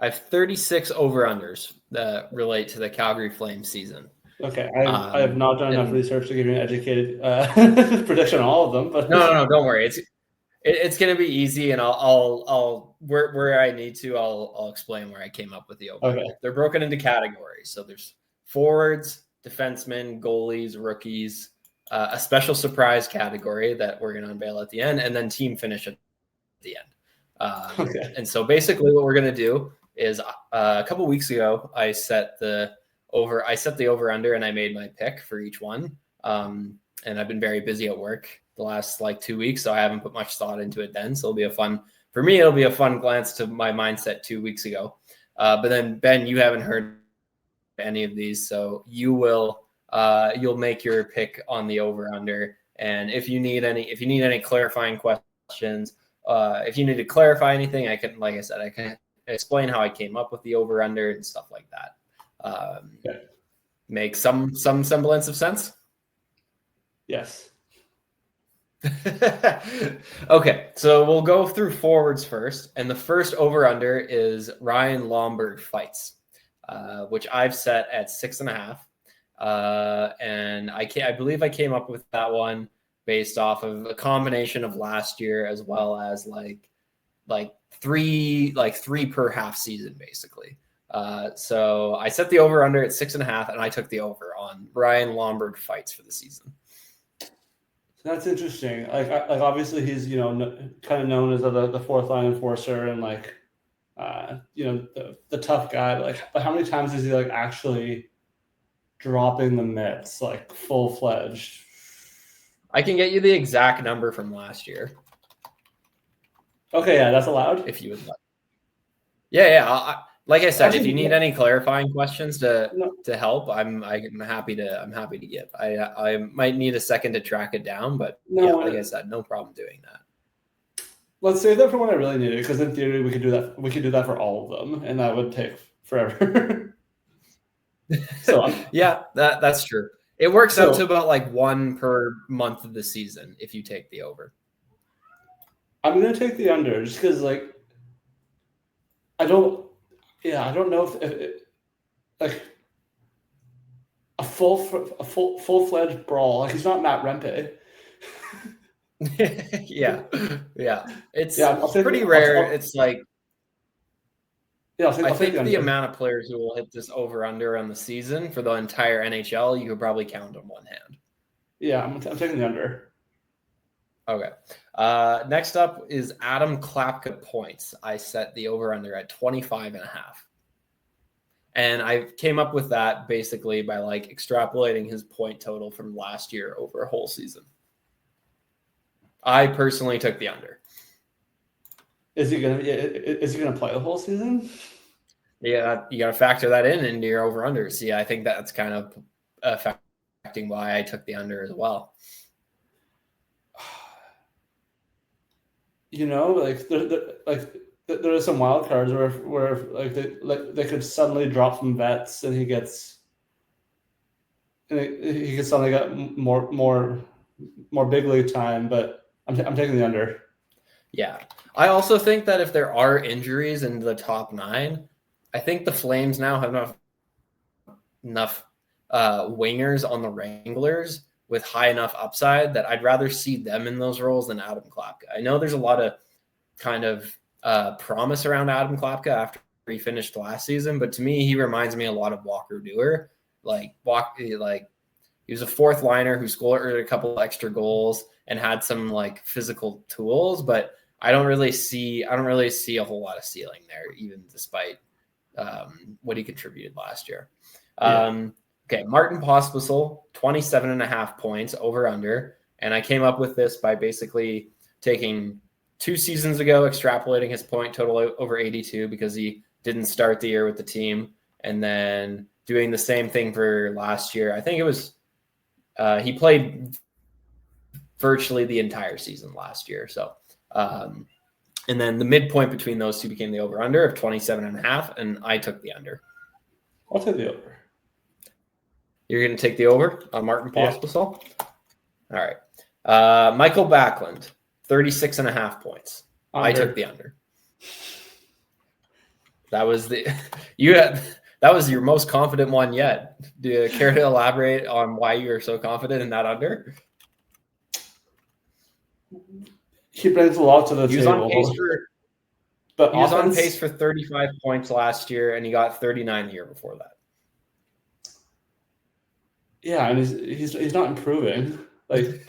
I have 36 over-unders that relate to the Calgary Flames season. Okay, I have not done enough research to give you an educated prediction on all of them. But no, don't worry. It's going to be easy, and I'll where I need to, I'll explain where I came up with the over. Okay. They're broken into categories. So there's forwards, defensemen, goalies, rookies, a special surprise category that we're going to unveil at the end, and then team finish at the end. Okay. And so basically what we're going to do is a couple weeks ago, I set the over under, and I made my pick for each one. And I've been very busy at work the last 2 weeks, so I haven't put much thought into it then. So it'll be a fun glance to my mindset 2 weeks ago. But then Ben, you haven't heard any of these, so you'll make your pick on the over under. And if you need any clarifying questions, if you need to clarify anything, I can explain how I came up with the over under and stuff like that. Okay. Make some semblance of sense. Yes. Okay, so we'll go through forwards first, and the first over under is Ryan Lomberg fights, which I've set at 6.5. And I believe I came up with that one based off of a combination of last year as well as like three per half season, basically. So I set the over under at 6.5, and I took the over on Ryan Lomberg fights for the season. That's interesting. Like obviously he's kind of known as the fourth line enforcer and the tough guy. But how many times is he actually dropping the mitts full fledged? I can get you the exact number from last year. Okay, yeah, that's allowed. If you would like. Yeah. Like I said, actually, if you need any clarifying questions to help, I'm happy to give. I might need a second to track it down, but like I said, no problem doing that. Let's save that for when I really need it, because in theory we could do that. We could do that for all of them, and that would take forever. So yeah, that's true. It works out to about 1 per month of the season if you take the over. I'm gonna take the under just because I don't know if a full-fledged brawl. He's not Matt Rempe. yeah. It's pretty rare. It's I think the amount of players who will hit this over under on the season for the entire NHL, you could probably count on one hand. Yeah, I'm taking the under. Okay. Next up is Adam Klapka points. I set the over under at 25.5. And I came up with that basically by extrapolating his point total from last year over a whole season. I personally took the under. Is he gonna play the whole season? Yeah, you got to factor that into your over under. See, I think that's kind of affecting why I took the under as well. There are some wild cards where they could suddenly drop some vets and he could suddenly get more big league time. But I'm taking the under. Yeah, I also think that if there are injuries in the top 9, I think the Flames now have enough wingers on the Wranglers with high enough upside that I'd rather see them in those roles than Adam Klapka. I know there's a lot of kind of promise around Adam Klapka after he finished last season, but to me, he reminds me a lot of Walker Dewar. He was a fourth liner who scored a couple extra goals and had some physical tools, but I don't really see a whole lot of ceiling there, even despite what he contributed last year. Yeah. Okay, Martin Pospisil, 27.5 points over under. And I came up with this by basically taking 2 seasons ago, extrapolating his point total over 82 because he didn't start the year with the team, and then doing the same thing for last year. I think it was he played virtually the entire season last year. So, and then the midpoint between those two became the over under of 27.5, and I took the under. I'll take the over. You're going to take the over on Martin Pospisil? Yeah. All right. Michael Backlund, 36.5 points. I took the under. That was that was your most confident one yet. Do you care to elaborate on why you are so confident in that under? He brings a lot to the table. He was on pace for 35 points last year, and he got 39 the year before that. Yeah, and he's not improving. Like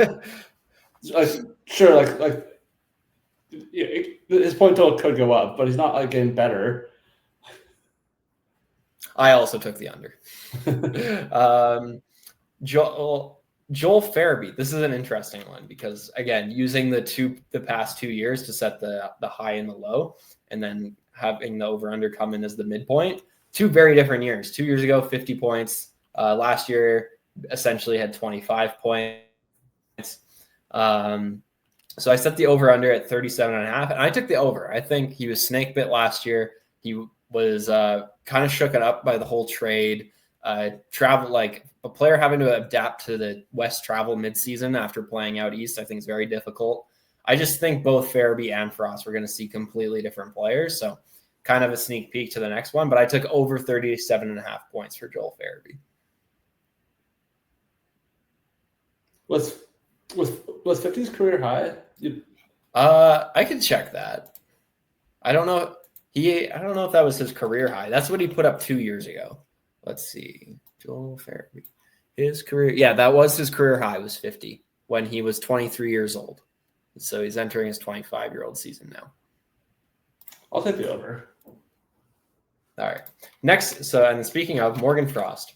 sure, like his point total could go up, but he's not like getting better. I also took the under. Joel Farabee. This is an interesting one because again, using the past 2 years to set the high and the low, and then having the over under come in as the midpoint. 2 very different years. 2 years ago, 50 points. Last year, essentially had 25 points. So I set the over under at 37.5, and I took the over. I think he was snake bit last year. He was kind of shooken up by the whole trade. Travel, like a player having to adapt to the West travel midseason after playing out East, I think is very difficult. I just think both Farabee and Frost were going to see completely different players. So kind of a sneak peek to the next one, but I took over 37.5 points for Joel Farabee. Was 50's career high? I can check that. I don't know. I don't know if that was his career high. That's what he put up 2 years ago. Let's see. Joel Farabee. His career. Yeah, that was his career high, was 50 when he was 23 years old. So he's entering his 25-year-old season now. I'll take the over. All right. Next, so and speaking of Morgan Frost,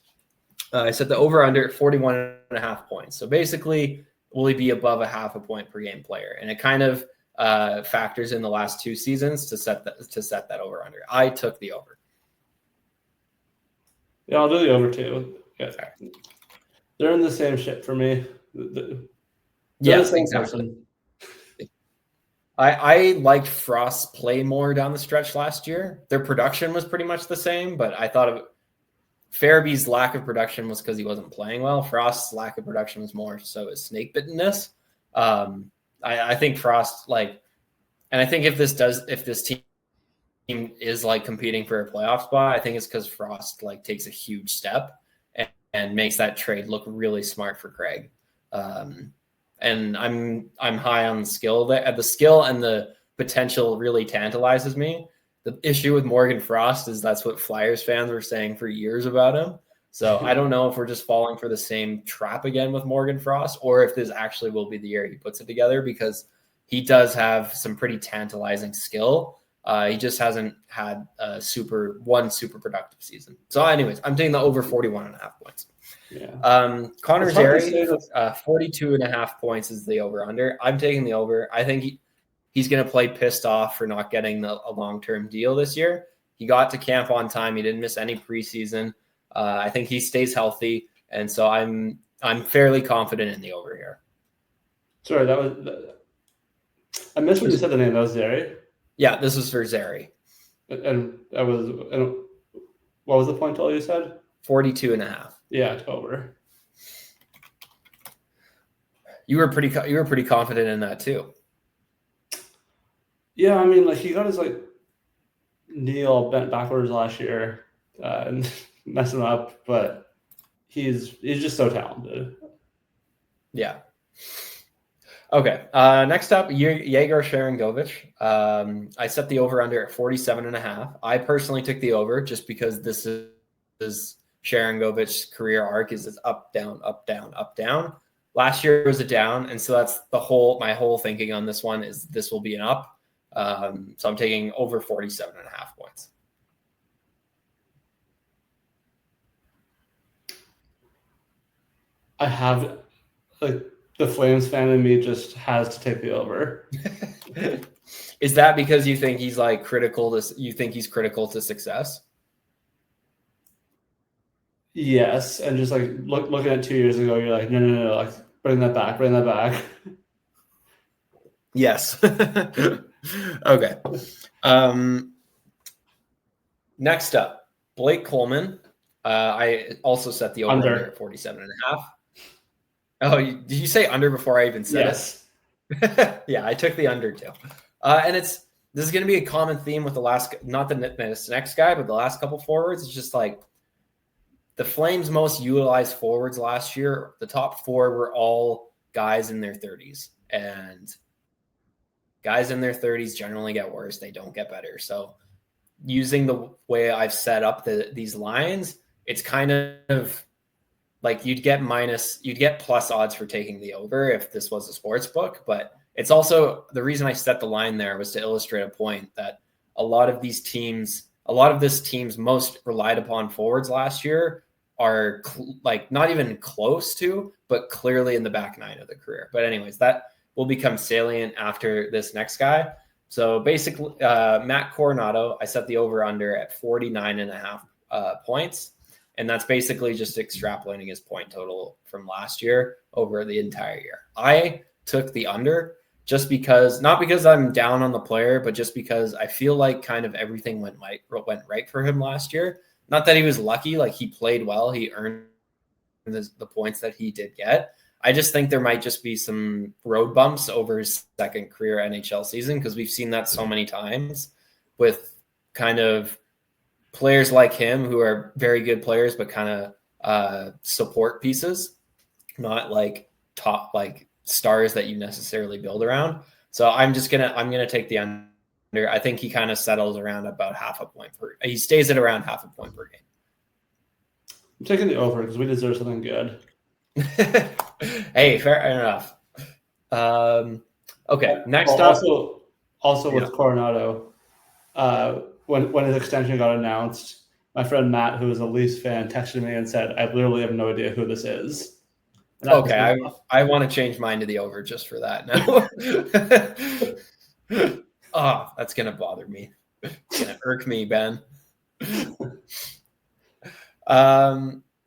I set the over under at 41.5 points. So basically, will he be above a half a point per game player? And it kind of factors in the last 2 seasons to set that over under. I took the over. Yeah, I'll do the over too. Yeah. They're in the same shit for me. Yes, exactly. I liked Frost's play more down the stretch last year. Their production was pretty much the same, but I thought Farabee's lack of production was because he wasn't playing well. Frost's lack of production was more so his snake bittenness. I think Frost and I think if this team is like competing for a playoff spot, I think it's because Frost takes a huge step and makes that trade look really smart for Craig. And I'm high on the skill. The skill and the potential really tantalizes me. The issue with Morgan Frost is that's what Flyers fans were saying for years about him. So I don't know if we're just falling for the same trap again with Morgan Frost, or if this actually will be the year he puts it together, because he does have some pretty tantalizing skill. He just hasn't had super productive season. So anyways, I'm taking the over 41.5 points. Yeah. Connor Zary, 42.5 points is the over under. I'm taking the over. I think he's going to play pissed off for not getting a long-term deal this year. He got to camp on time. He didn't miss any preseason. I think he stays healthy. And so I'm fairly confident in the over here. Sorry, I missed when you said the name. That was Zary? Yeah, this was for Zary. And what was the point total you said? 42.5. Yeah, over. You were pretty confident in that too. Yeah, I mean, he got his knee all bent backwards last year and messing up, but he's just so talented. Yeah. Okay. Next up, Yegor Sharangovich. I set the over under at 47.5. I personally took the over just because this is Sharangovich's career arc is up, down, up, down, up, down. Last year was a down, and so that's my whole thinking on this one is this will be an up. So I'm taking over 47.5 points. I have the Flames fan in me just has to take the over. Is that because you think he's critical to success? Yes, and just looking at 2 years ago, you're like, no, bring that back. Yes. Okay. Next up, Blake Coleman. I also set the over under at 47.5. Oh, did you say under before I even said yes. it? Yeah, I took the under too. And this is going to be a common theme with the last, not the next guy, but the last couple forwards. It's just like the Flames' most utilized forwards last year, the top 4 were all guys in their 30s. And guys in their 30s generally get worse. They don't get better. So using the way I've set up these lines, it's kind of like you'd get plus odds for taking the over if this was a sports book. But it's also the reason I set the line there was to illustrate a point that a lot of this team's most relied upon forwards last year are like not even close to, but clearly in the back 9 of the career. But anyways, that will become salient after this next guy. So basically, Matt Coronado, I set the over-under at 49.5 points. And that's basically just extrapolating his point total from last year over the entire year. I took the under just because, not because I'm down on the player, but just because I feel like kind of everything went right for him last year. Not that he was lucky, like he played well. He earned the points that he did get. I just think there might just be some road bumps over his second career NHL season because we've seen that so many times with kind of players like him who are very good players, but kind of support pieces, not like top like stars that you necessarily build around. So I'm gonna take the under. I think he kind of settles around about he stays at around half a point per game. I'm taking the over because we deserve something good. Hey, fair enough. Okay, next up. Also with Coronado, when his extension got announced, my friend Matt, who is a Leafs fan, texted me and said, "I literally have no idea who this is." Okay, I want to change mine to the over just for that now. Oh, that's gonna bother me. It's gonna irk me, Ben.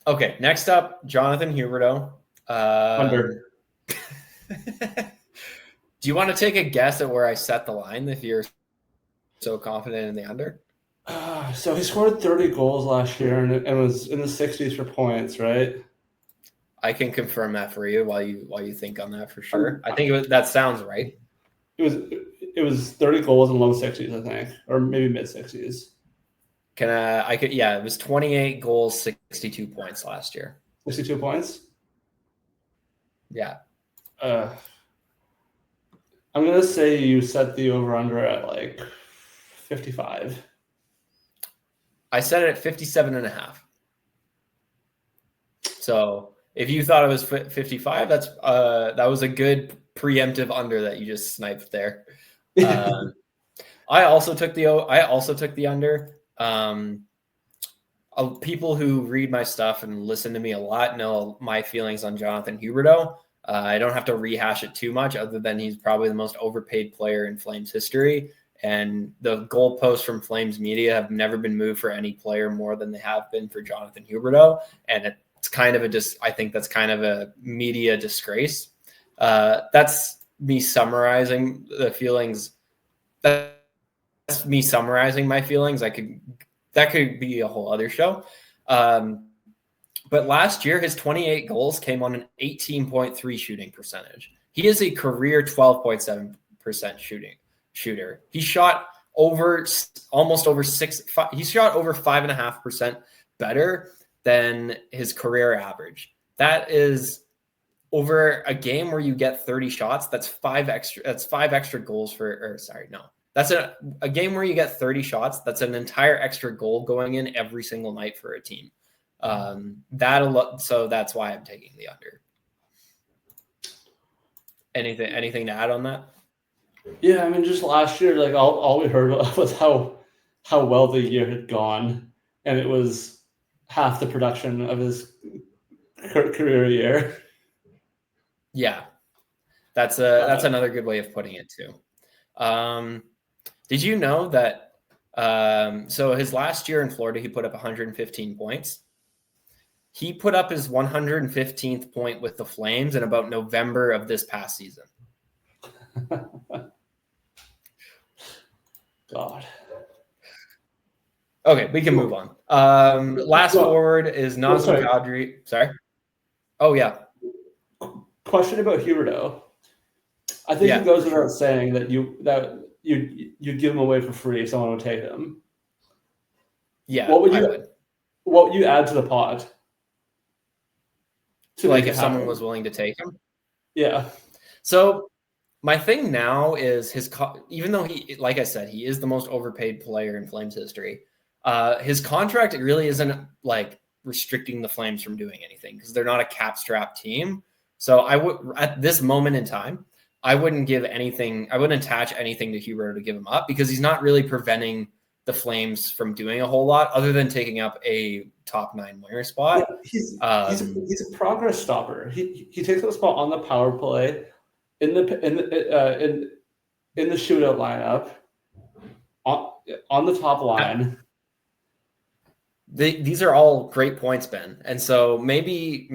Okay, next up, Jonathan Huberdeau. Under. Do you want to take a guess at where I set the line if you're so confident in the under? So he scored 30 goals last year and it was in the 60s for points, right? I can confirm that for you while you think on that for sure. I think that sounds right. It was 30 goals in low 60s, I think, or maybe mid 60s. It was 28 goals, 62 points last year. 62 points? Yeah. I'm going to say you set the over-under at like 55. I set it at 57.5. So if you thought it was 55, that was a good preemptive under that you just sniped there. I also took the under. People who read my stuff and listen to me a lot know my feelings on Jonathan Huberdeau. I don't have to rehash it too much other than he's probably the most overpaid player in Flames history. And the goalposts from Flames media have never been moved for any player more than they have been for Jonathan Huberdeau. And it's kind of I think that's kind of a media disgrace. That's me summarizing the feelings. That's me summarizing my feelings. That could be a whole other show. But last year, his 28 goals came on an 18.3 shooting percentage. He is a career 12.7% shooter. He shot almost over 6. He shot over 5.5% better than his career average. That is over a game where you get 30 shots. That's 5 extra goals That's a game where you get 30 shots. That's an entire extra goal going in every single night for a team. So that's why I'm taking the under. Anything to add on that? Yeah, I mean, just last year, like all we heard was how well the year had gone, and it was half the production of his career year. Yeah, that's another good way of putting it too. Did you know that? So his last year in Florida, he put up 115 points. He put up his 115th point with the Flames in about November of this past season. God. Okay, we can move on. Last forward is Nazem Kadri. Sorry. Oh yeah. Question about Huberdeau. I think it goes without saying that you you'd give him away for free if someone would take him. Yeah, What would I you would. What would you add to the pot? To Like make if it someone happen? was willing to take him. Yeah. So my thing now is even though he, like I said, he is the most overpaid player in Flames history. His contract really isn't like restricting the Flames from doing anything because they're not a cap strap team. So I would, at this moment in time, I wouldn't give anything. I wouldn't attach anything to Huberto to give him up because he's not really preventing the Flames from doing a whole lot other than taking up a top 9 winger Yeah, spot. he's a progress stopper. He takes up a spot on the power play in the shootout lineup on the top line. These are all great points, Ben. And so maybe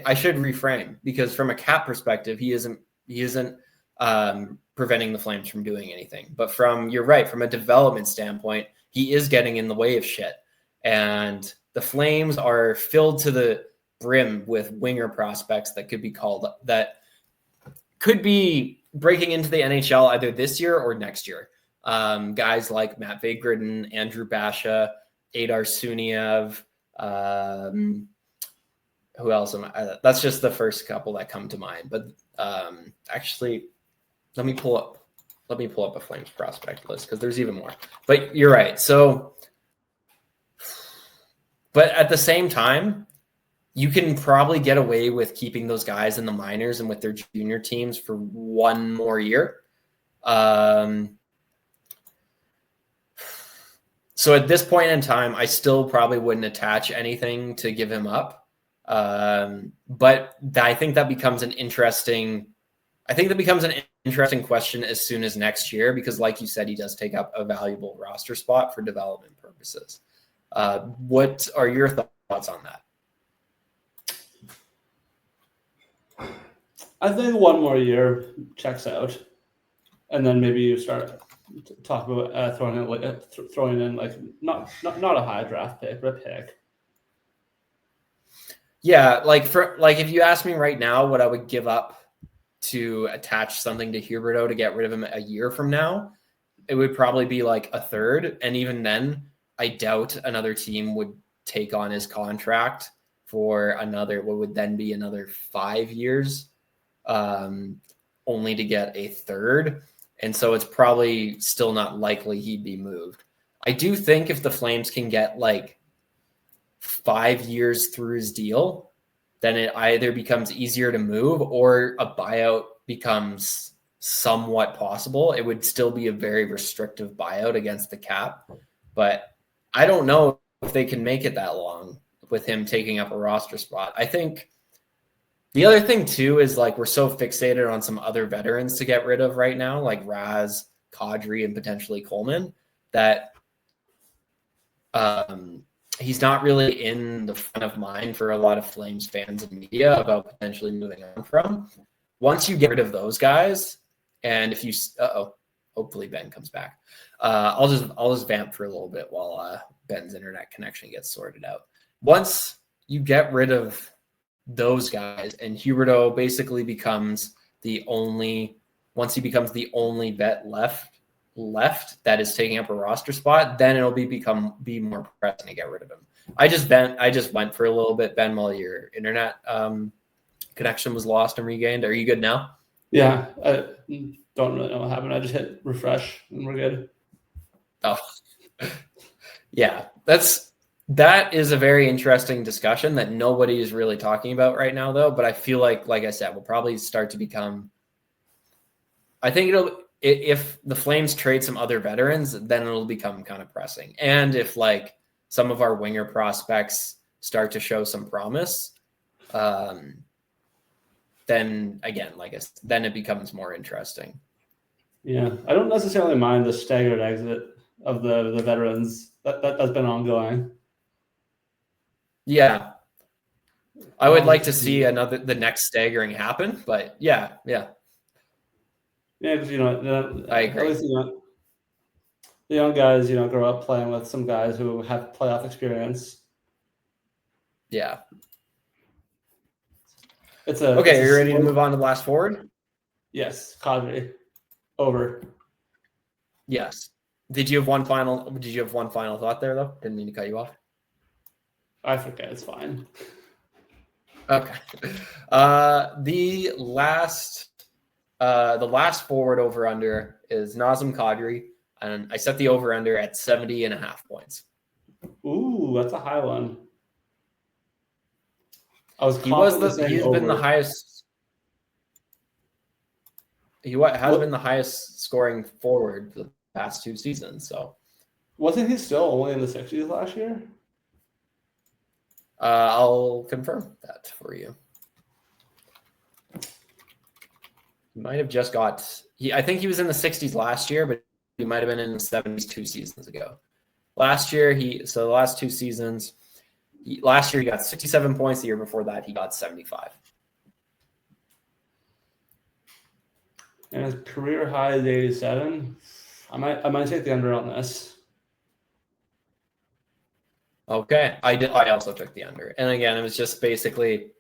I should reframe because from a cap perspective, he isn't preventing the Flames from doing anything. But you're right, from a development standpoint, he is getting in the way of shit. And the Flames are filled to the brim with winger prospects that could be breaking into the NHL either this year or next year. Guys like Matt Vigridden, Andrew Basha, Adar Suniev. Who else am I? That's just the first couple that come to mind. But actually, let me pull up a Flames prospect list because there's even more. But you're right. So, but at the same time, you can probably get away with keeping those guys in the minors and with their junior teams for one more year. So at this point in time, I still probably wouldn't attach anything to give him up. But I think that becomes an interesting question as soon as next year, because like you said, he does take up a valuable roster spot for development purposes. What are your thoughts on that? I think one more year checks out, and then maybe you start talk about throwing in like not a high draft pick, but a pick. Yeah, if you ask me right now what I would give up to attach something to Huberto to get rid of him a year from now, it would probably be like a third. And even then, I doubt another team would take on his contract for what would then be another 5 years, only to get a third. And so it's probably still not likely he'd be moved. I do think if the Flames can get like 5 years through his deal, then it either becomes easier to move or a buyout becomes somewhat possible. It would still be a very restrictive buyout against the cap, but I don't know if they can make it that long with him taking up a roster spot. I think the other thing too is like we're so fixated on some other veterans to get rid of right now, like Raz, Kadri, and potentially Coleman, that he's not really in the front of mind for a lot of Flames fans and media about potentially moving on from. Once you get rid of those guys, and if you, hopefully Ben comes back. I'll just vamp for a little bit while Ben's internet connection gets sorted out. Once you get rid of those guys and Huberto basically becomes once he becomes the only vet left that is taking up a roster spot, then it'll be more pressing to get rid of him. I just went for a little bit, Ben, while your internet connection was lost and regained. Are you good now? Yeah, I don't really know what happened. I just hit refresh and we're good. Oh, yeah, that is a very interesting discussion that nobody is really talking about right now, though. But I feel like I said, we'll probably start to become. I think if the Flames trade some other veterans, then it'll become kind of pressing. And if like some of our winger prospects start to show some promise, then again, then it becomes more interesting. Yeah, I don't necessarily mind the staggered exit of the veterans that's been ongoing. Yeah, I would like to see the next staggering happen, but yeah. Yeah, because I agree. At least the young guys, grow up playing with some guys who have playoff experience. Yeah. Okay, are you ready to move on to the last forward? Yes, Kadri. Over. Yes. Did you have one final thought there though? Didn't mean to cut you off. I forget. It's fine. Okay. The last forward over under is Nazem Kadri, and I set the over under at 70.5 points. Ooh, that's a high one. He's been the highest. He has been the highest scoring forward the past 2 seasons. So wasn't he still only in the 60s last year? I'll confirm that for you. He might have just got. I think he was in the 60s last year, but he might have been in the 70s 2 seasons ago. Last year, the last 2 seasons. Last year he got 67 points. The year before that, he got 75. And his career high is 87. I might take the under on this. Okay, I also took the under, and again, it was just basically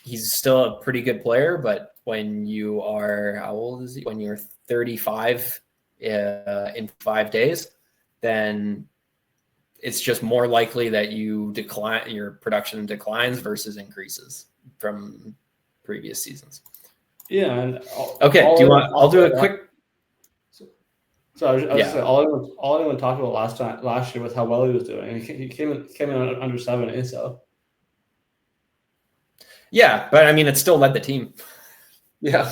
he's still a pretty good player, but when you are how old is he? When you're 35 in 5 days, then it's just more likely that your production declines versus increases from previous seasons. Yeah, and okay. I'll do a quick. So I was saying, all anyone talked about last year was how well he was doing. He came in under 70. So yeah, but I mean, it still led the team. Yeah,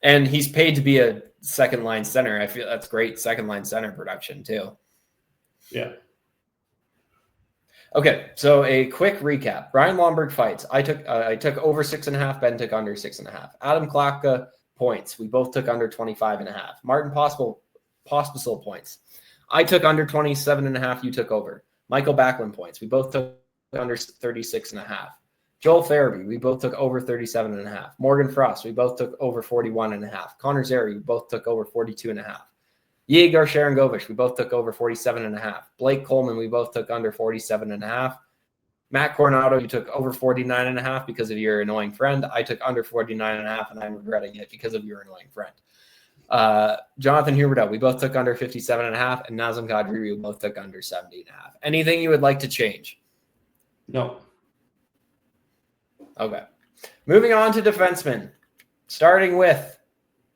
and he's paid to be a second line center. I feel that's great second line center production too. Yeah. Okay, so a quick recap. Brian Lomberg fights. I took over 6.5. Ben took under 6.5. Adam Klapka points. We both took under 25.5. Martin Pospisil points. I took under 27.5. You took over. Michael Backlund points. We both took under 36.5. Joel Farabee, we both took over 37.5. Morgan Frost, we both took over 41.5. Connor Zary, we both took over 42.5. Yegor Sharangovich, we both took over 47.5. Blake Coleman, we both took under 47.5. Matt Coronado, you took over 49.5 because of your annoying friend. I took under 49.5, and I'm regretting it because of your annoying friend. Jonathan Huberdeau, we both took under 57.5, and Nazem Kadri, we both took under 70.5. Anything you would like to change? No. Okay. Moving on to defensemen. Starting with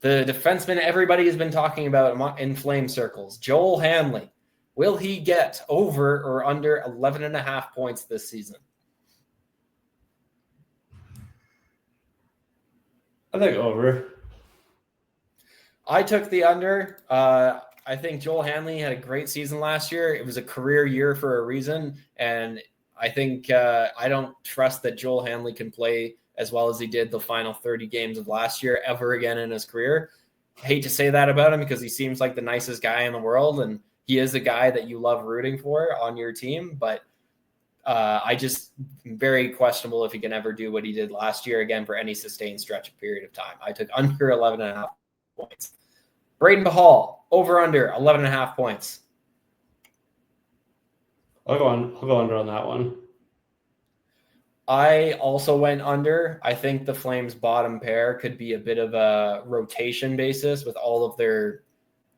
the defenseman everybody has been talking about in Flame circles, Joel Hanley. Will he get over or under 11.5 points this season? I think over. I took the under. I think Joel Hanley had a great season last year. It was a career year for a reason. And I think I don't trust that Joel Hanley can play as well as he did the final 30 games of last year ever again in his career. I hate to say that about him because he seems like the nicest guy in the world. And he is a guy that you love rooting for on your team. But I just very questionable if he can ever do what he did last year again for any sustained stretch of period of time. I took under 11.5 points. Braden Bahal, over under 11.5 points. I'll go under on that one. I also went under. I think the Flames' bottom pair could be a bit of a rotation basis with all of their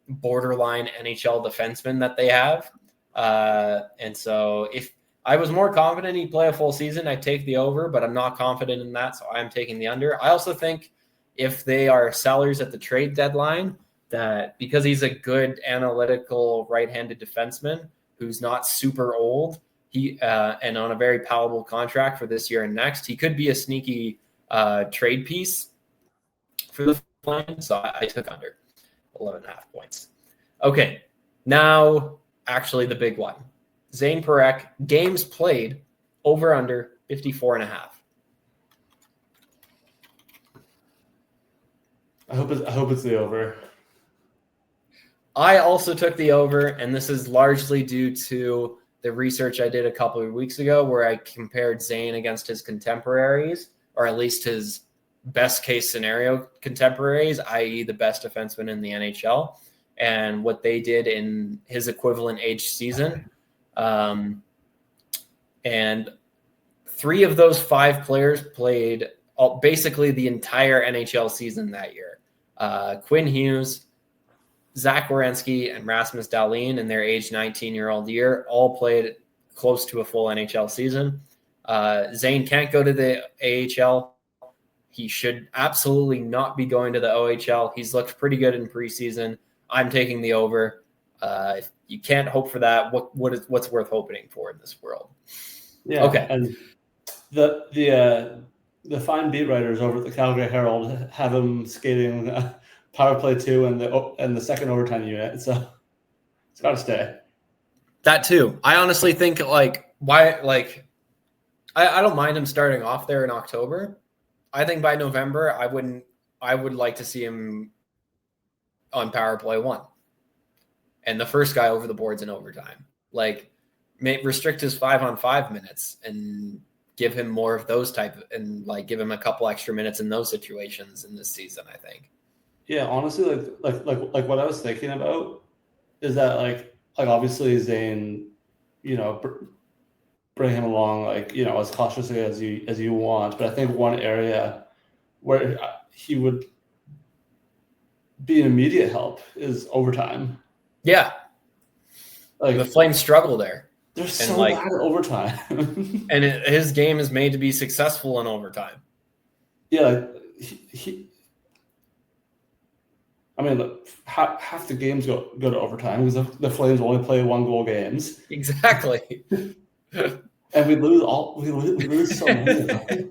borderline NHL defensemen that they have. And so if I was more confident he'd play a full season, I'd take the over, but I'm not confident in that, so I'm taking the under. I also think if they are sellers at the trade deadline, that because he's a good analytical right-handed defenseman who's not super old, he and on a very palatable contract for this year and next, he could be a sneaky trade piece for the Flames. So I took under 11.5 points. Okay, now actually the big one. Zane Parekh, games played, over under 54.5. I hope it's the over. I also took the over, and this is largely due to the research I did a couple of weeks ago where I compared Zane against his contemporaries, or at least his best case scenario contemporaries, i.e. the best defenseman in the NHL, and what they did in his equivalent age season. And 3 of those 5 players played basically the entire NHL season that year. Quinn Hughes, Zach Werenski, and Rasmus Dahlin in their age 19-year-old year all played close to a full NHL season. Zane can't go to the AHL. He should absolutely not be going to the OHL. He's looked pretty good in preseason. I'm taking the over. You can't hope for that. What's worth hoping for in this world? Yeah. Okay. And the fine beat writers over at the Calgary Herald have him skating power play 2 and the second overtime unit. So it's got to stay. That too. I honestly think I don't mind him starting off there in October. I think by November, I would like to see him on power play 1 and the first guy over the boards in overtime. Restrict his 5-on-5 minutes and give him more of those and give him a couple extra minutes in those situations in this season, I think. Yeah, honestly, like what I was thinking about is that obviously Zane, bring him along as cautiously as you want, but I think one area where he would be an immediate help is overtime. Yeah, the Flames struggle there. They're so bad at overtime, and his game is made to be successful in overtime. Yeah, I mean, half the games go to overtime because the Flames only play 1-goal games. Exactly. And we lose so many.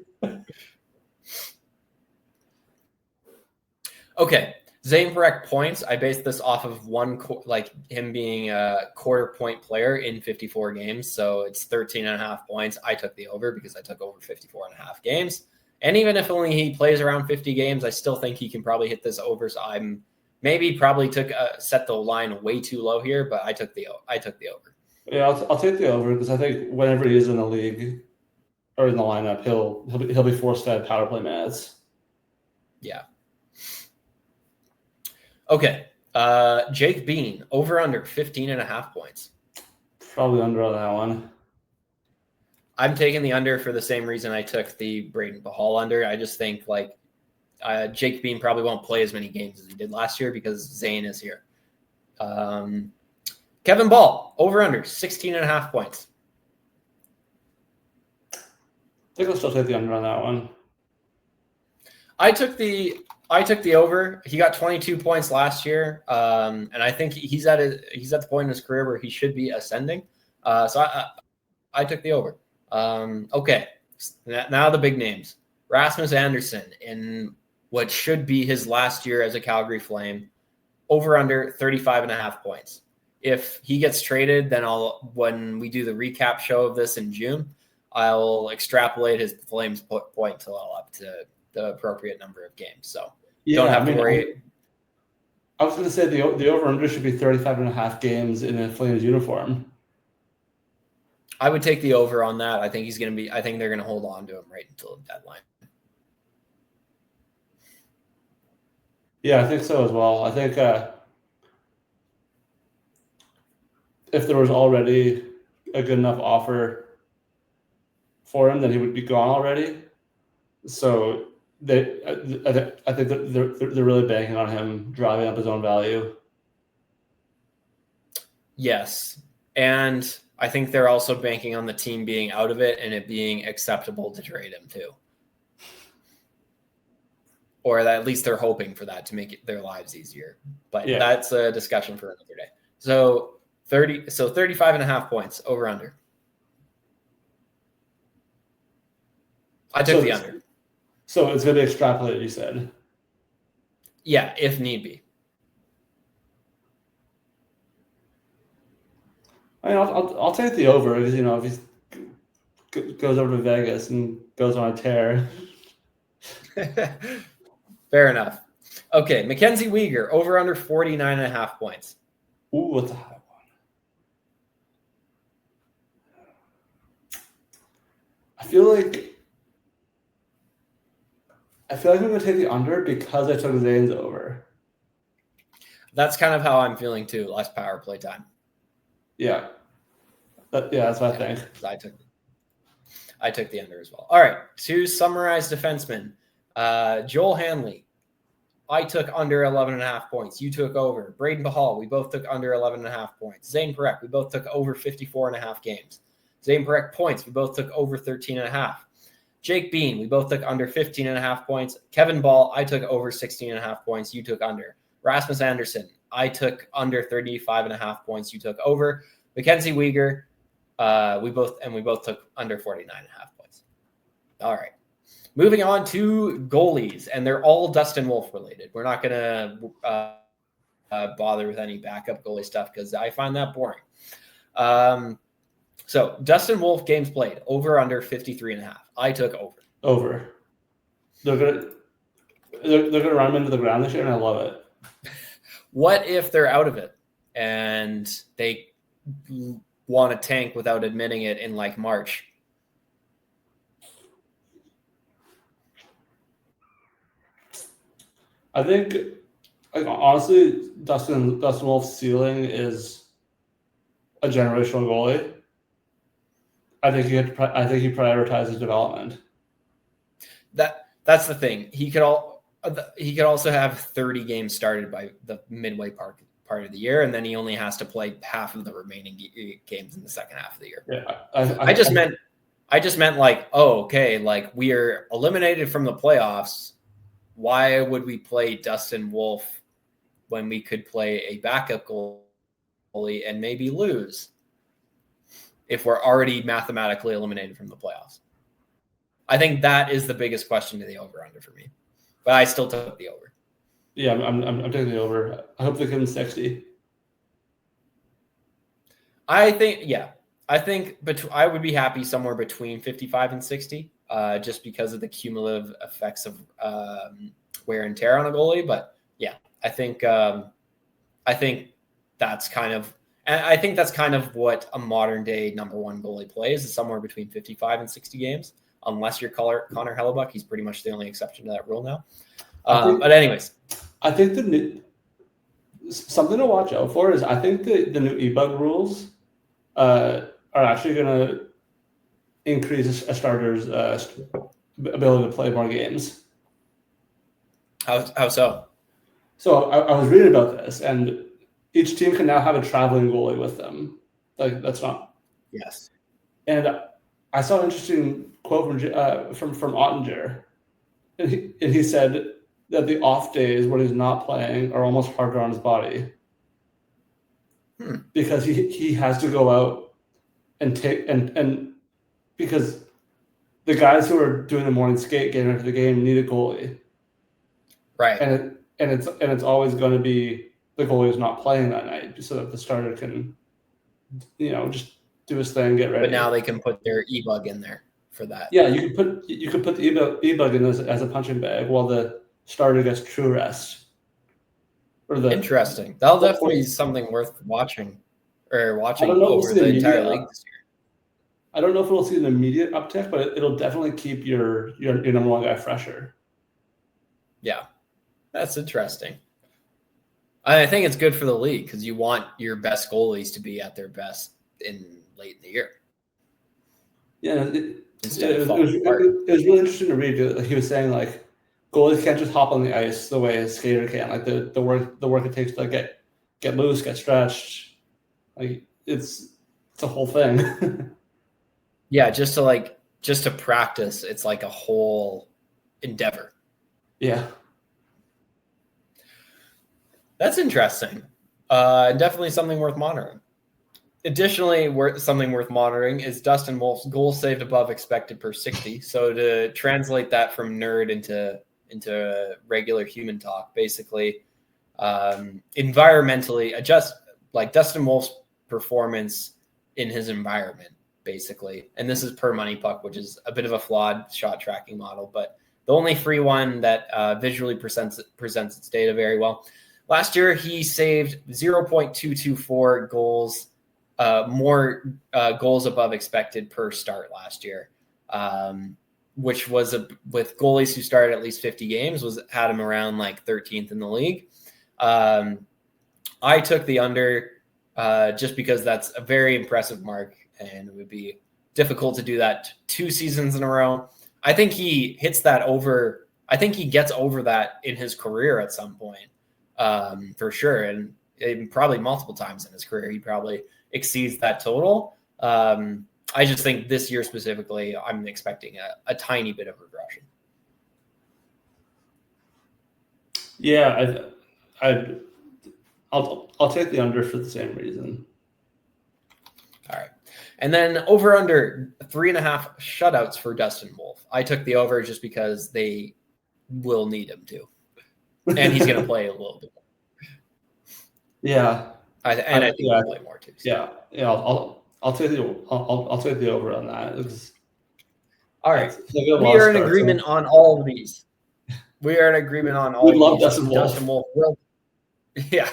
Okay, Zane Parekh points. I based this off of him being a quarter point player in 54 games. So it's 13.5 points. I took the over because I took over 54.5 games. And even if only he plays around 50 games, I still think he can probably hit this over. So I'm probably set the line way too low here, but I took the over. Yeah, I'll take the over because I think whenever he is in the league or in the lineup, he'll be force-fed power play minutes. Yeah. Okay. Jake Bean, over under 15.5 points. Probably under on that one. I'm taking the under for the same reason I took the Braden Pahal under. I just think Jake Bean probably won't play as many games as he did last year because Zane is here. Kevin Ball, over under 16.5 points. I think I'll still take the under on that one. I took the over. He got 22 points last year, and I think he's at the point in his career where he should be ascending. So I took the over. Okay, now the big names. Rasmus Anderson in what should be his last year as a Calgary Flame, over under 35.5 points. If he gets traded, then when we do the recap show of this in June, I'll extrapolate his Flames point total up to the appropriate number of games. So don't have to worry. I was going to say the over-under should be 35.5 games in a Flames uniform. I would take the over on that. I think they're going to hold on to him right until the deadline. Yeah, I think so as well. I think if there was already a good enough offer for him, then he would be gone already. So I think they're really banking on him driving up his own value. Yes, and I think they're also banking on the team being out of it and it being acceptable to trade him too. Or at least they're hoping for that to make their lives easier. But That's a discussion for another day. So 35.5 points, over under. I took the under. So it's going to be extrapolated, you said? Yeah, if need be. I mean, I'll take the over because, if he goes over to Vegas and goes on a tear. Fair enough. Okay, Mackenzie Weegar, over under 49.5 points. Ooh, what's a high one? I feel like I'm going to take the under because I took Zane's over. That's kind of how I'm feeling too. Less power play time. Yeah. That's what I think. I took it. I took the under as well. All right, to summarize defensemen, Joel Hanley, I took under 11.5 points. You took over. Braden Pahal, we both took under 11.5 points. Zane Parekh, we both took over 54.5 games. Zane Parekh points, we both took over 13.5. Jake Bean, we both took under 15.5 points. Kevin Ball, I took over 16.5 points. You took under. Rasmus Anderson, I took under 35.5 points. You took over. Mackenzie Weegar, we both took under 49.5 points. All right. Moving on to goalies, and they're all Dustin Wolf related. We're not going to bother with any backup goalie stuff because I find that boring. So Dustin Wolf games played over under 53.5. I took over. Over. They're gonna run him into the ground this year, and I love it. What if they're out of it and they want to tank without admitting it in like March? I think, like, honestly, Dustin Wolf's ceiling is a generational goalie. I think he prioritizes development. That's the thing. He could also have 30 games started by the midway part of the year, and then he only has to play half of the remaining games in the second half of the year. Yeah, I just meant like, oh, okay, like we are eliminated from the playoffs. Why would we play Dustin Wolf when we could play a backup goalie and maybe lose if we're already mathematically eliminated from the playoffs? I think that is the biggest question to the over-under for me. But I still took the over. Yeah, I'm taking the over. I hope they give him 60. I think I would be happy somewhere between 55 and 60, just because of the cumulative effects of wear and tear on a goalie. But yeah, I think that's kind of what a modern day number one goalie plays, is somewhere between 55 and 60 games. Unless you're Connor Hellebuck, he's pretty much the only exception to that rule now. But anyways, I think something to watch out for is I think the new e-bug rules are actually going to increase a starter's ability to play more games. How so? So I was reading about this, and each team can now have a traveling goalie with them. Like, that's not. Yes. And I saw an interesting quote from Ottinger, and he said that the off days when he's not playing are almost harder on his body because he has to go out and take and because the guys who are doing the morning skate getting into the game need a goalie, right? And it's always going to be the goalie who's not playing that night, so that the starter can, just do his thing, get ready. But now they can put their e-bug in there for that. Yeah, you could put the e-bug in as a punching bag while the starter gets true rest. Interesting. That'll definitely be something worth watching over the entire league this year. I don't know if we'll see an immediate uptick, but it'll definitely keep your number one guy fresher. Yeah, that's interesting. I think it's good for the league because you want your best goalies to be at their best late in the year. Yeah, it was really interesting to read. He was saying, like, goalies can't just hop on the ice the way a skater can. Like, the work it takes to get loose, get stretched. Like, it's a whole thing. Yeah, just to practice, it's like a whole endeavor. Yeah. That's interesting. Definitely something worth monitoring. Additionally, something worth monitoring is Dustin Wolf's goals saved above expected per 60. So to translate that from nerd into regular human talk, basically, environmentally adjust, like Dustin Wolf's performance in his environment, basically. And this is per Money Puck, which is a bit of a flawed shot tracking model, but the only free one that visually presents its data very well. Last year, he saved 0.224 goals, more goals above expected per start last year, which was with goalies who started at least 50 games, had him around like 13th in the league. I took the under just because that's a very impressive mark, and it would be difficult to do that 2 seasons in a row. I think he hits that over. I think he gets over that in his career at some point, for sure. And probably multiple times in his career, he probably exceeds that total. I just think this year specifically, I'm expecting a tiny bit of regression. Yeah, I'll take the under for the same reason. All right. And then over under 3.5 shutouts for Dustin Wolf. I took the over just because they will need him to. And he's going to play a little bit more. Yeah. I think he'll play more too. So. Yeah. I'll take the over on that. All right. We are in agreement on all of these. We are in agreement on all of these. Dustin Wolf will. Yeah.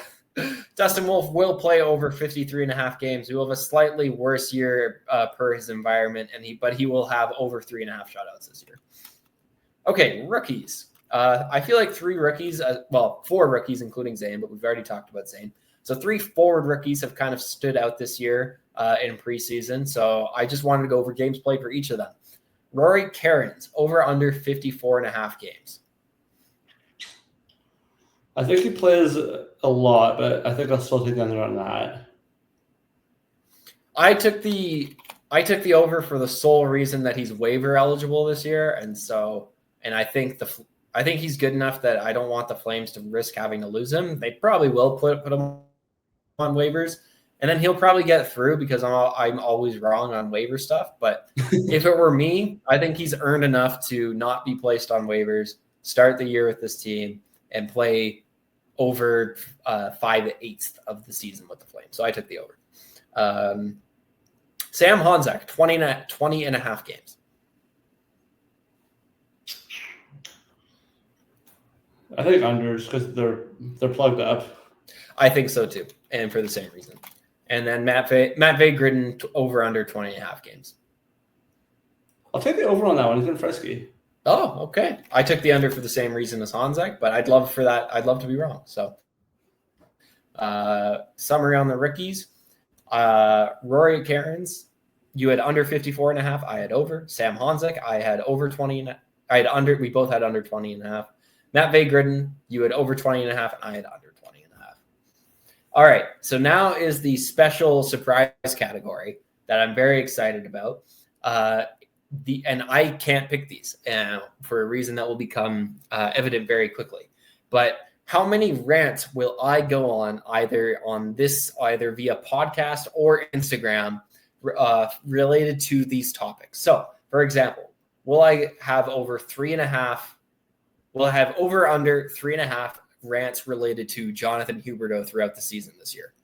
Dustin Wolf will play over 53.5 games. He will have a slightly worse year per his environment, but he will have over 3.5 shutouts this year. Okay, rookies. I feel like 4 rookies, including Zane, but we've already talked about Zane. So 3 forward rookies have kind of stood out this year in preseason. So I just wanted to go over games played for each of them. Rory Cairns, over under 54.5 games. I think he plays a lot, but I think I'll still take the under on that. I took the over for the sole reason that he's waiver eligible this year, and I think he's good enough that I don't want the Flames to risk having to lose him. They probably will put him on waivers, and then he'll probably get through because I'm always wrong on waiver stuff. But if it were me, I think he's earned enough to not be placed on waivers, start the year with this team, and play over 5/8 of the season with the Flames. So I took the over. Sam Honzek, 20.5 games. I think under just because they're plugged up. I think so too, and for the same reason. And then Matt Vagridden, over under 20.5 games. I'll take the over on that one. He's been frisky. Oh, okay. I took the under for the same reason as Honzek, but I'd love to be wrong. So, summary on the rookies. Rory Cairns, you had under 54.5. I had over. Sam Honzek, I had over 20. I had under. We both had under 20.5. Matt Vagridden, you had over 20.5. And I had under 20.5. All right. So now is the special surprise category that I'm very excited about. And I can't pick these for a reason that will become evident very quickly. But how many rants will I go on either via podcast or Instagram related to these topics? So, for example, will I have over 3.5? Will I have over under 3.5 rants related to Jonathan Huberdeau throughout the season this year?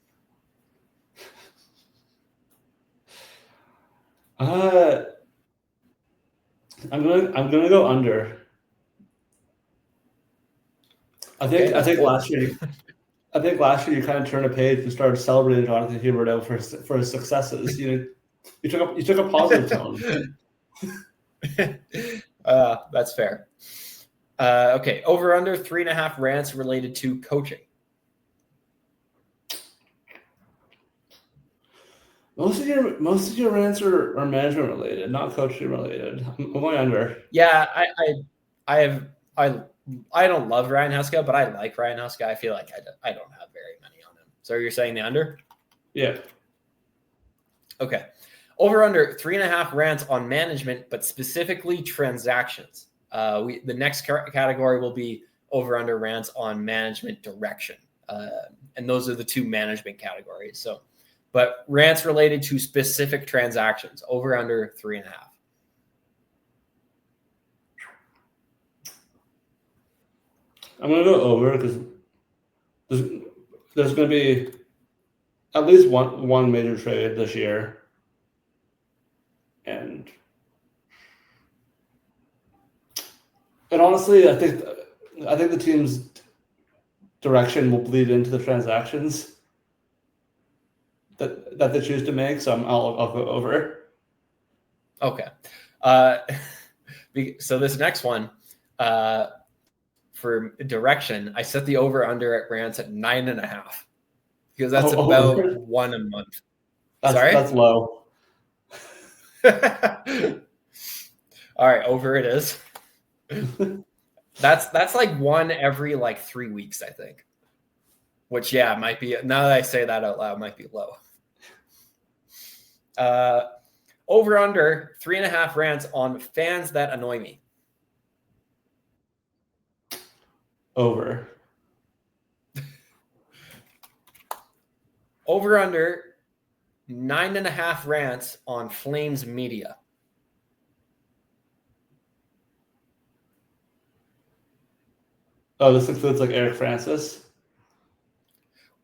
I'm gonna go under. I think last year you kind of turned a page and started celebrating Jonathan Huberdeau for his successes. You took a positive tone. That's fair. Okay, over under 3.5 rants related to coaching. Most of your rants are management related, not coaching related. I'm going under. Yeah, I don't love Ryan Huska, but I like Ryan Huska. I feel like I don't have very many on him. So you're saying the under? Yeah. Okay. Over under 3.5 rants on management, but specifically transactions. The next category will be over under rants on management direction. And those are the 2 management categories. So, but rants related to specific transactions, over under 3.5. I'm going to go over because there's going to be at least one major trade this year. And honestly, I think the team's direction will bleed into the transactions that they choose to make. So I'll go over. Okay. So this next one, for direction, I set the over under at rants at 9.5 because that's about 1 a month. That's low. All right, over it is. That's like one every like 3 weeks, I think. Which might be, now that I say that out loud, might be low. Over under 3.5 rants on fans that annoy me. Over. Over under 9.5 rants on Flames media. Oh, this includes like Eric Francis.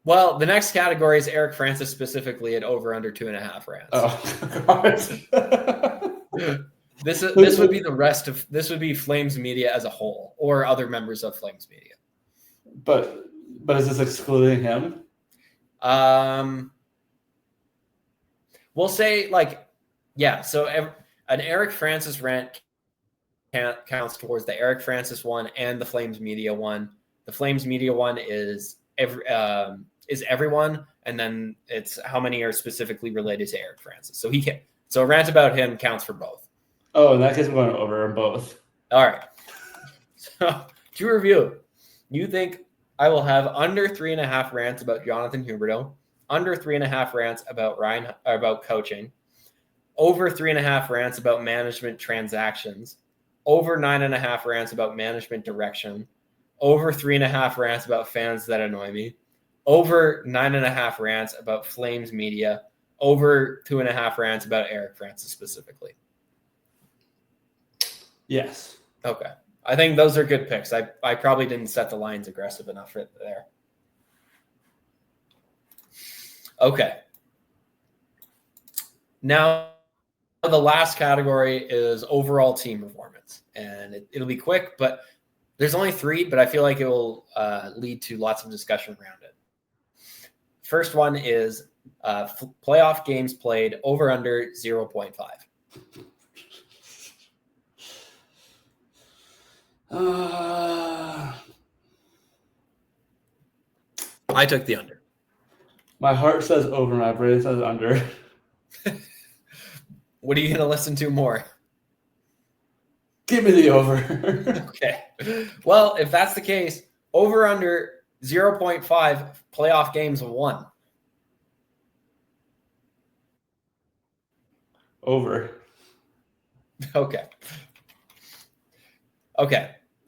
Well, the next category is Eric Francis specifically at over under 2.5 rants. Oh, God. This would be the rest of, this would be Flames media as a whole or other members of Flames media. But is this excluding him? We'll say like, so an Eric Francis rant counts towards the Eric Francis one and the Flames media one. The Flames media one is everyone, and then it's how many are specifically related to Eric Francis. So a rant about him counts for both. Oh, in that case, I'm going over on both. All right. So to review, you think I will have under 3.5 rants about Jonathan Huberdeau, under 3.5 rants about coaching, over 3.5 rants about management transactions, over 9.5 rants about management direction, over 3.5 rants about fans that annoy me, over 9.5 rants about Flames media, over 2.5 rants about Eric Francis specifically. Yes. Okay. I think those are good picks. I probably didn't set the lines aggressive enough there. Okay. Now, the last category is overall team performance. And it'll be quick, but there's only 3, but I feel like it will lead to lots of discussion around it. First one is playoff games played over under 0.5. I took the under. My heart says over, my brain says under. What are you going to listen to more? Give me the over. Okay. Well, if that's the case, over under 0.5 playoff games won. Over. Okay.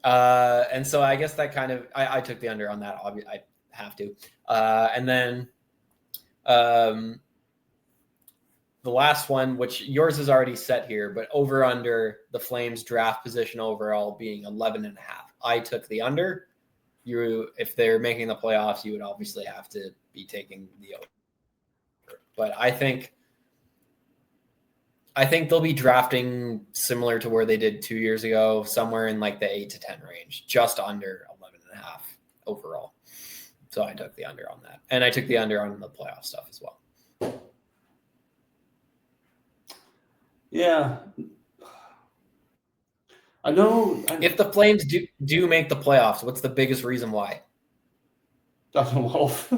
And so I guess that kind of, I took the under on that. Obviously, I have to. And then the last one, which yours is already set here, but over under the Flames draft position overall being 11.5. I took the under. If they're making the playoffs, you would obviously have to be taking the over. But I think they'll be drafting similar to where they did 2 years ago, somewhere in like the 8 to 10 range, just under 11.5 overall. So I took the under on that. And I took the under on the playoff stuff as well. Yeah. I know. If the Flames do make the playoffs, what's the biggest reason why? Dustin Wolf.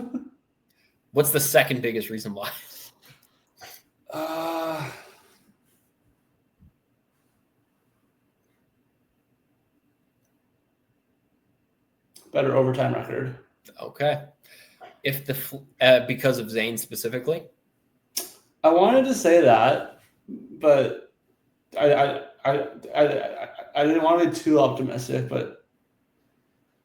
What's the second biggest reason why? Better overtime record. Okay. If because of Zane specifically? I wanted to say that, but I didn't want to be too optimistic, but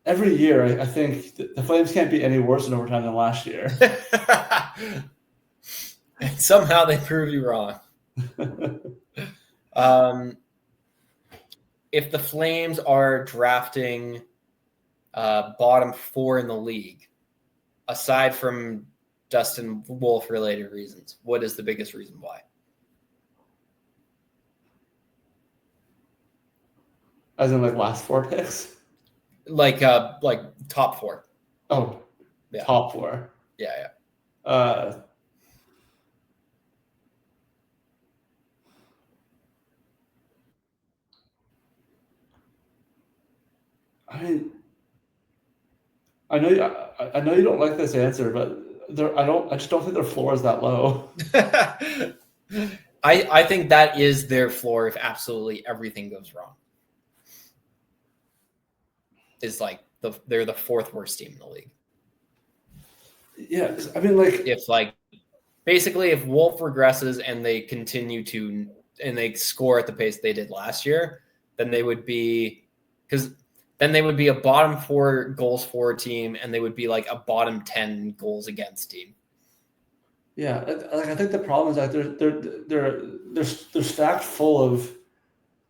every year I think the Flames can't be any worse in overtime than last year. And somehow they prove you wrong. If the Flames are drafting bottom 4 in the league, aside from Dustin Wolf related reasons, what is the biggest reason why? As in like last 4 picks? Like top 4. Oh, yeah. Top 4. Yeah. I mean, I know you don't like this answer, but I just don't think their floor is that low. I think that is their floor if absolutely everything goes wrong. Is like they're the fourth worst team in the league. Yeah, I mean, like if basically if Wolf regresses and they continue to and they score at the pace they did last year, then they would be a bottom 4 goals for team, and they would be like a bottom 10 goals against team. Yeah, like I think the problem is that they're stacked full of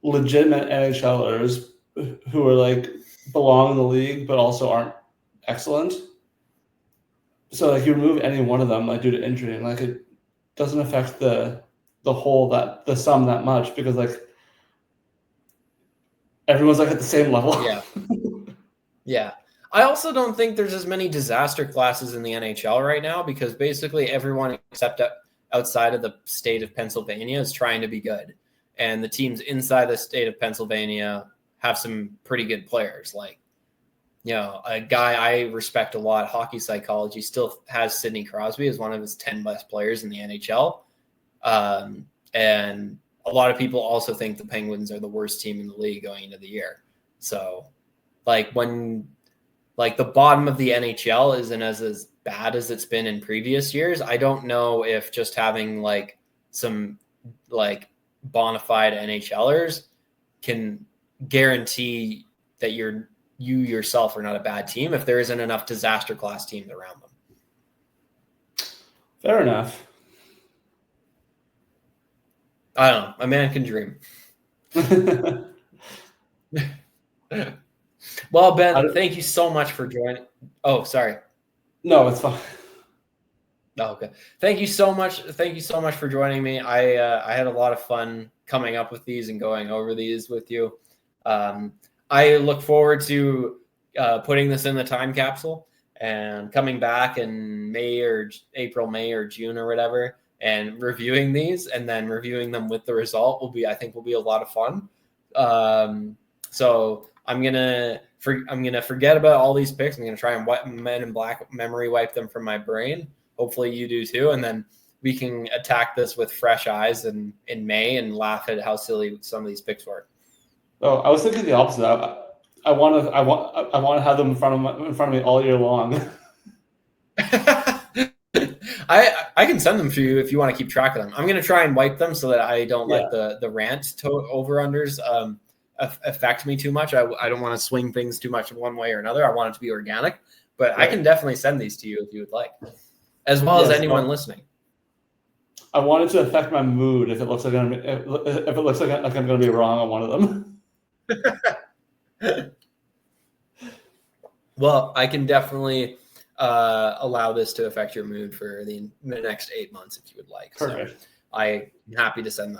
legitimate NHLers who are like belong in the league but also aren't excellent. So like you remove any one of them like due to injury, and like it doesn't affect the sum that much, because like everyone's like at the same level. Yeah. Yeah. I also don't think there's as many disaster classes in the NHL right now, because basically everyone except outside of the state of Pennsylvania is trying to be good. And the teams inside the state of Pennsylvania have some pretty good players. Like, a guy I respect a lot, Hockey Psychology, still has Sidney Crosby as one of his 10 best players in the NHL. And a lot of people also think the Penguins are the worst team in the league going into the year. So, when the bottom of the NHL isn't as bad as it's been in previous years, I don't know if just having some bona fide NHLers can guarantee that you yourself are not a bad team if there isn't enough disaster class teams around them. Fair enough. I don't know. A man can dream. Well, Ben, thank you so much for joining. Oh, sorry. No, it's fine. Oh, okay. Thank you so much. Thank you so much for joining me. I had a lot of fun coming up with these and going over these with you. I look forward to putting this in the time capsule and coming back in May or June or whatever, and reviewing these, and then reviewing them with the result I think will be a lot of fun. So I'm gonna forget about all these picks. I'm gonna try and Men in Black memory wipe them from my brain. Hopefully you do too, and then we can attack this with fresh eyes in May and laugh at how silly some of these picks were. Oh, I was thinking the opposite. I want to have them in front of me all year long. I can send them for you if you want to keep track of them. I'm going to try and wipe them so that I don't let the rant over-unders affect me too much. I don't want to swing things too much one way or another. I want it to be organic, but right. I can definitely send these to you if you would like, as well as anyone listening. I want it to affect my mood if it looks like I'm going to be wrong on one of them. Well, I can definitely allow this to affect your mood for the next 8 months if you would like. Perfect. So I'm happy to send that.